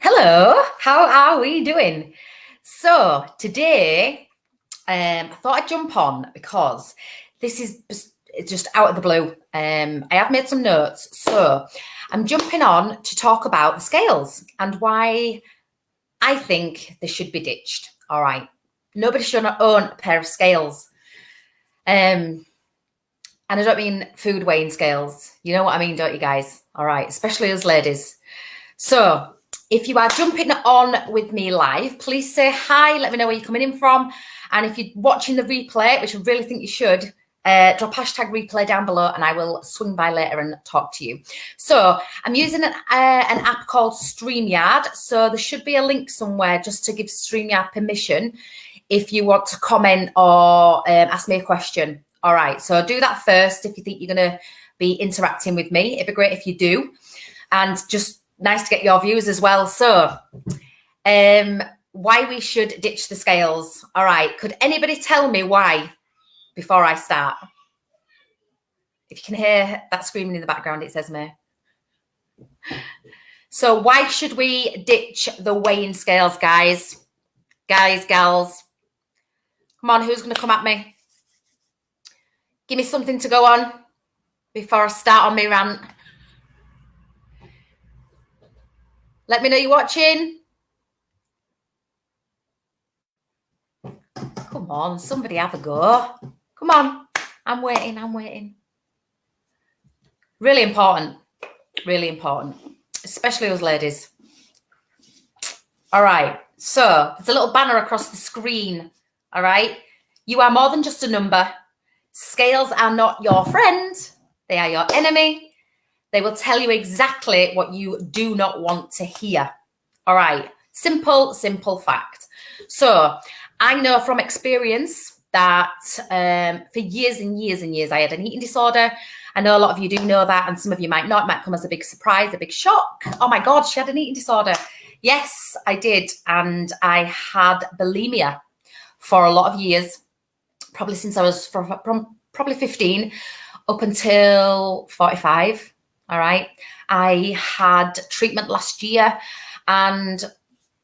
Hello, how are we doing? So today, I thought I'd jump on because this is just out of the blue. I have made some notes, so I'm jumping on to talk about the scales and why I think they should be ditched. All right, nobody should own a pair of scales, and I don't mean food weighing scales. You know what I mean, don't you guys? All right, especially us ladies. So, if you are jumping on with me live, please say hi. Let me know where you're coming in from. And if you're watching the replay, which I really think you should, drop hashtag replay down below and I will swing by later and talk to you. So, I'm using an app called StreamYard. So, there should be a link somewhere just to give StreamYard permission if you want to comment or ask me a question. All right. So, do that first if you think you're going to be interacting with me. It'd be great if you do. And just nice to get your views as well. So, why we should ditch the scales. All right. Could anybody tell me why before I start? If you can hear that screaming in the background, it says me. So, why should we ditch the weighing scales, guys? Guys, gals. Come on, who's going to come at me? Give me something to go on before I start on my rant. Let me know you're watching. Come on, somebody have a go. Come on. I'm waiting. Really important, especially us ladies. All right, so there's a little banner across the screen. All right, you are more than just a number. Scales are not your friend. They are your enemy. They will tell you exactly what you do not want to hear. All right, simple fact. So I know from experience that for years and years, I had an eating disorder. I know a lot of you do know that, and some of you might not. It might come as a big surprise, a big shock. Oh my God, she had an eating disorder. Yes, I did. And I had bulimia for a lot of years, probably since I was from probably 15 up until 45. All right. I had treatment last year and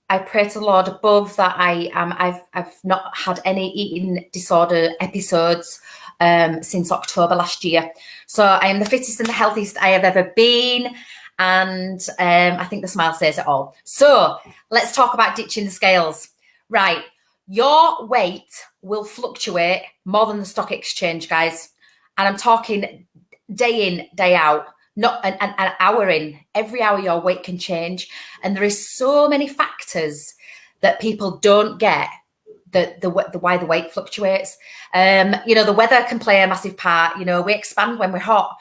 I pray to the Lord above that I've not had any eating disorder episodes since October last year. So I am the fittest and the healthiest I have ever been. And I think the smile says it all. So let's talk about ditching the scales. Right. Your weight will fluctuate more than the stock exchange, guys. And I'm talking day in, day out. Not an hour in. Every hour your weight can change. And there is so many factors that people don't get the why the weight fluctuates. The weather can play a massive part. We expand when we're hot.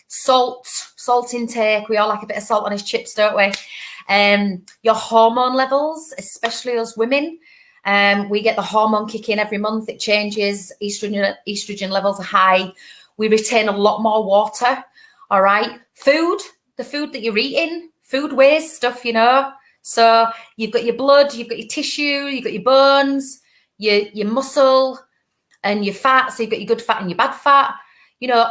Salt intake. We all like a bit of salt on his chips, don't we? Your hormone levels, especially us women. We get the hormone kick in every month. It changes. Estrogen levels are high. We retain a lot more water. All right. The food that you're eating, food waste stuff, So you've got your blood, you've got your tissue, you've got your bones, your muscle and your fat. So you've got your good fat and your bad fat.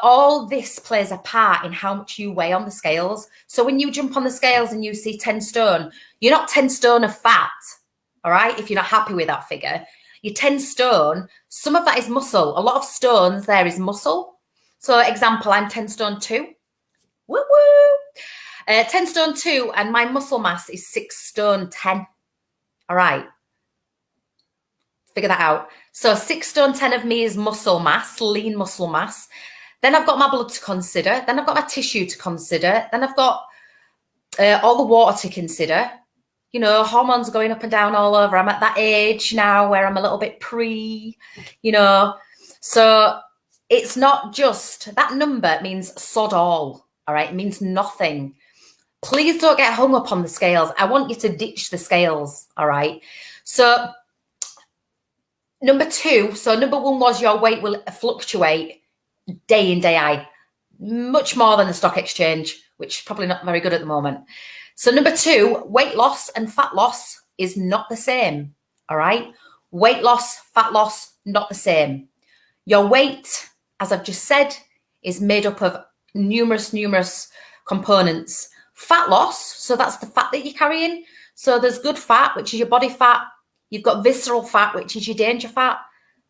All this plays a part in how much you weigh on the scales. So when you jump on the scales and you see 10 stone, you're not 10 stone of fat. All right. If you're not happy with that figure, you're 10 stone. Some of that is muscle. A lot of stones there is muscle. So example, I'm 10 stone 2. Woo woo. 10 stone 2 and my muscle mass is 6 stone 10. All right. Figure that out. So 6 stone 10 of me is muscle mass, lean muscle mass. Then I've got my blood to consider. Then I've got my tissue to consider. Then I've got all the water to consider. Hormones going up and down all over. I'm at that age now where I'm a little bit So it's not just, that number means sod all. All right. It means nothing. Please don't get hung up on the scales. I want you to ditch the scales. All right. So number 2. So number 1 was your weight will fluctuate day in, day out, much more than the stock exchange, which is probably not very good at the moment. So number 2, weight loss and fat loss is not the same. All right. Weight loss, fat loss, not the same. Your weight, as I've just said, is made up of numerous components. Fat loss, so that's the fat that you're carrying. So there's good fat, which is your body fat. You've got visceral fat, which is your danger fat.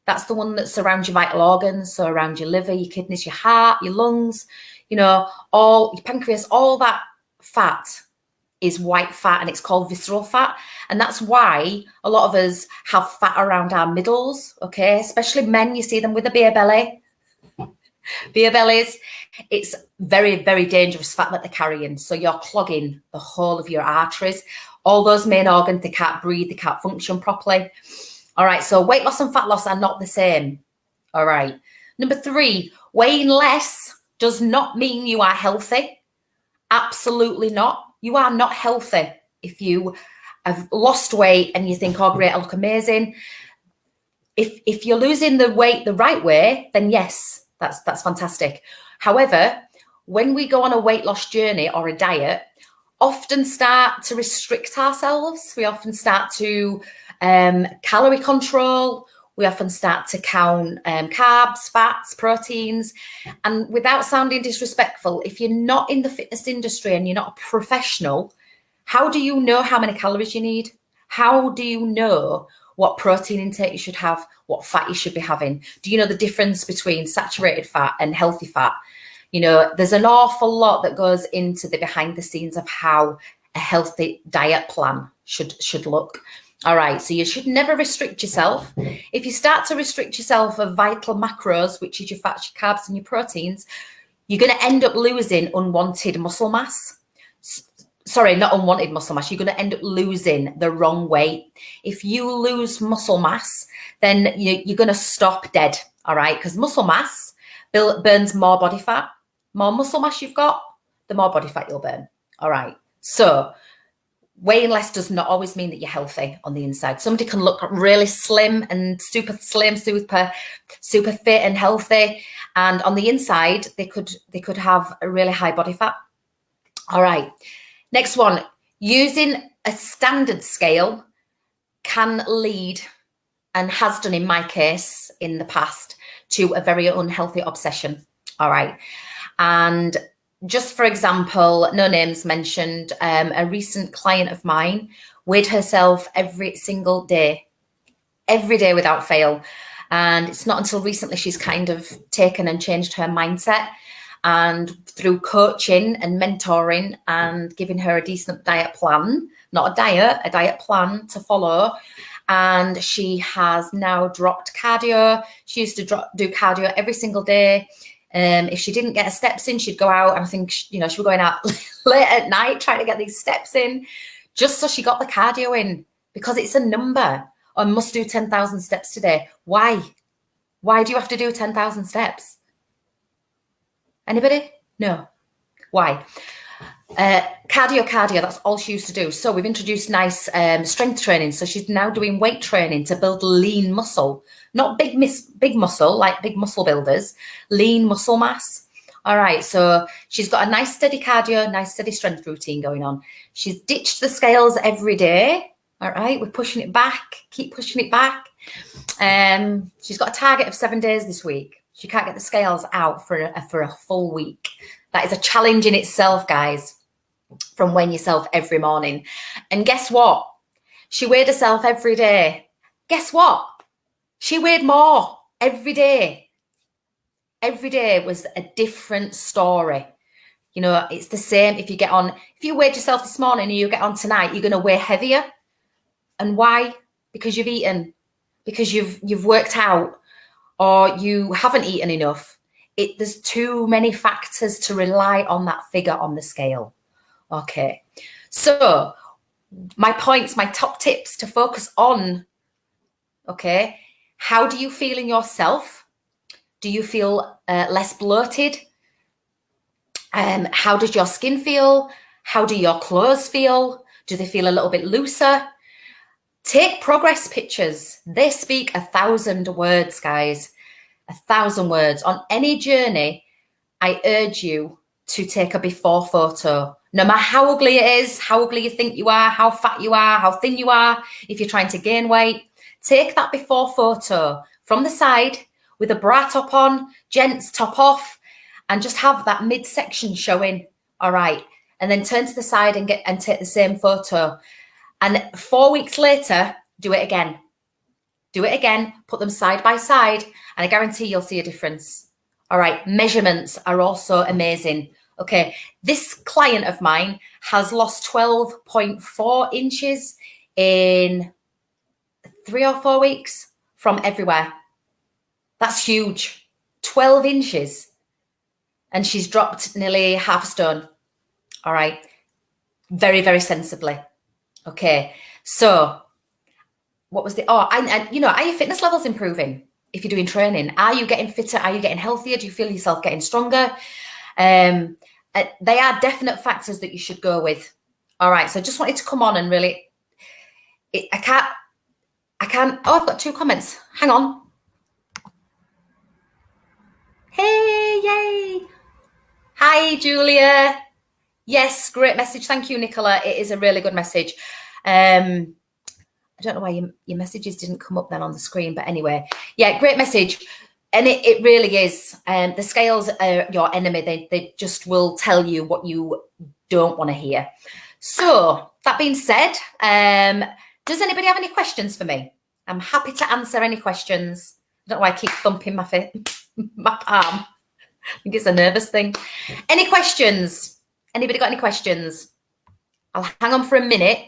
That's the one that surrounds your vital organs, so around your liver, your kidneys, your heart, your lungs, all your pancreas, all that fat is white fat, and it's called visceral fat. And that's why a lot of us have fat around our middles, okay? Especially men, you see them with a beer belly. Beer bellies, it's very, very dangerous fat that they're carrying. So you're clogging the whole of your arteries. All those main organs, they can't breathe, they can't function properly. All right, so weight loss and fat loss are not the same. All right. Number 3, weighing less does not mean you are healthy. Absolutely not. You are not healthy if you have lost weight and you think, oh, great, I look amazing. If you're losing the weight the right way, then yes, that's fantastic. However, when we go on a weight loss journey or a diet, often start to restrict ourselves. We often start to calorie control. We often start to count carbs, fats, proteins. And without sounding disrespectful, if you're not in the fitness industry and you're not a professional, how do you know how many calories you need? How do you know what protein intake you should have, what fat you should be having? Do you know the difference between saturated fat and healthy fat? There's an awful lot that goes into the behind the scenes of how a healthy diet plan should look. All right, so you should never restrict yourself. If you start to restrict yourself of vital macros, which is your fats, your carbs, and your proteins, you're going to end up losing unwanted muscle mass. Sorry, not unwanted muscle mass. You're going to end up losing the wrong weight. If you lose muscle mass, then you're going to stop dead, all right? Because muscle mass burns more body fat. More muscle mass you've got, the more body fat you'll burn, all right? So weighing less does not always mean that you're healthy on the inside. Somebody can look really slim and super slim, super fit and healthy, and on the inside they could have a really high body fat. All right, next one. Using a standard scale can lead, and has done in my case in the past, to a very unhealthy obsession. All right, and just for example, no names mentioned, a recent client of mine weighed herself every single day without fail. And it's not until recently she's kind of taken and changed her mindset, and through coaching and mentoring and giving her a decent diet plan, not a diet, a diet plan to follow. And she has now dropped cardio. She used to do cardio every single day. If she didn't get her steps in, she'd go out, and I think, she was going out late at night trying to get these steps in just so she got the cardio in, because it's a number. I must do 10,000 steps today. Why? Why do you have to do 10,000 steps? Anybody? No. Why? Cardio, that's all she used to do. So we've introduced nice strength training. So she's now doing weight training to build lean muscle, not big muscle like big muscle builders, lean muscle mass. All right, so she's got a nice steady cardio, nice steady strength routine going on. She's ditched the scales every day. All right, we're pushing it back, keep pushing it back. She's got a target of 7 days this week. She can't get the scales out for a full week. That is a challenge in itself, guys, from weighing yourself every morning. And guess what? She weighed herself every day. Guess what? She weighed more every day. Every day was a different story. It's the same if you weighed yourself this morning and you get on tonight, you're going to weigh heavier. And why? Because you've eaten, because you've worked out, or you haven't eaten enough. There's too many factors to rely on that figure on the scale. Okay, so my points, my top tips to focus on. Okay, how do you feel in yourself? Do you feel less bloated? How does your skin feel? How do your clothes feel? Do they feel a little bit looser? Take progress pictures. They speak 1,000 words, guys. 1,000 words. On any journey, I urge you to take a before photo. No matter how ugly it is, how ugly you think you are, how fat you are, how thin you are, if you're trying to gain weight, take that before photo from the side with a bra top on, gents top off, and just have that midsection showing. All right. And then turn to the side and take the same photo. And 4 weeks later, do it again. Do it again, put them side by side, and I guarantee you'll see a difference. All right, measurements are also amazing. Okay, this client of mine has lost 12.4 inches in 3 or 4 weeks from everywhere. That's huge. 12 inches. And she's dropped nearly half a stone. All right, very, very sensibly. Okay, so what was the, and you know, are your fitness levels improving if you're doing training? Are you getting fitter? Are you getting healthier? Do you feel yourself getting stronger? They are definite factors that you should go with. All right, so just wanted to come on and really, I can't, oh, I've got 2 comments. Hang on. Hey, yay. Hi, Julia. Yes, great message. Thank you, Nicola. It is a really good message. I don't know why your messages didn't come up then on the screen, but anyway, yeah, great message. And it really is. The scales are your enemy. They just will tell you what you don't want to hear. So that being said, does anybody have any questions for me? I'm happy to answer any questions. I don't know why I keep thumping my palm. I think it's a nervous thing. Any questions? Anybody got any questions? I'll hang on for a minute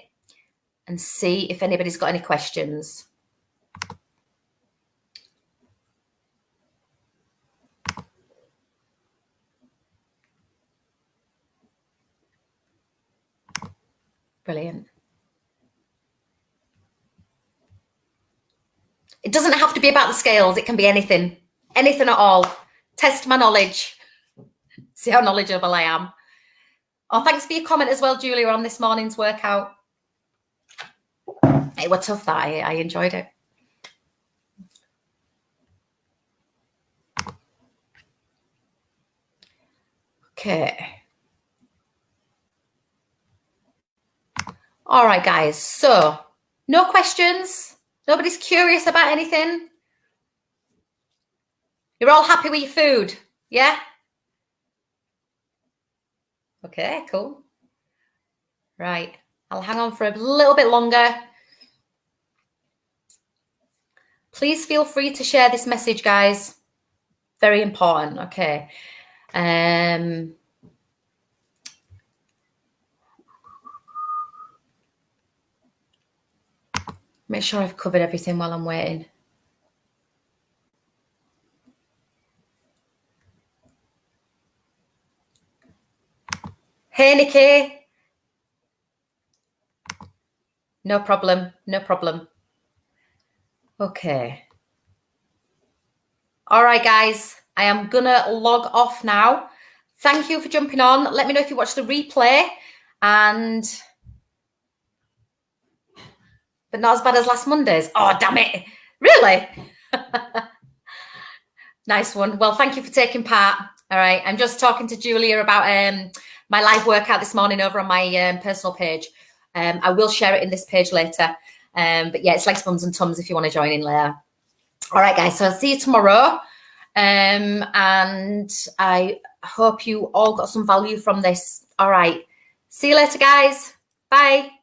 and see if anybody's got any questions. Brilliant. It doesn't have to be about the scales. It can be anything, anything at all. Test my knowledge. See how knowledgeable I am. Oh, thanks for your comment as well, Julia, on this morning's workout. It was tough, that I enjoyed it. Okay. All right, guys. So no questions. Nobody's curious about anything. You're all happy with your food, yeah? Okay, cool. Right. I'll hang on for a little bit longer. Please feel free to share this message, guys. Very important. Okay. Make sure I've covered everything while I'm waiting. Hey, Nikki. No problem. No problem. Okay. All right, guys. I am gonna log off now. Thank you for jumping on. Let me know if you watch the replay, but not as bad as last Monday's. Oh, damn it. Really? Nice one. Well, thank you for taking part. All right. I'm just talking to Julia about my live workout this morning over on my personal page. I will share it in this page later. But yeah, it's legs, bums and tums if you want to join in later. All right, guys. So I'll see you tomorrow. And I hope you all got some value from this. All right. See you later, guys. Bye.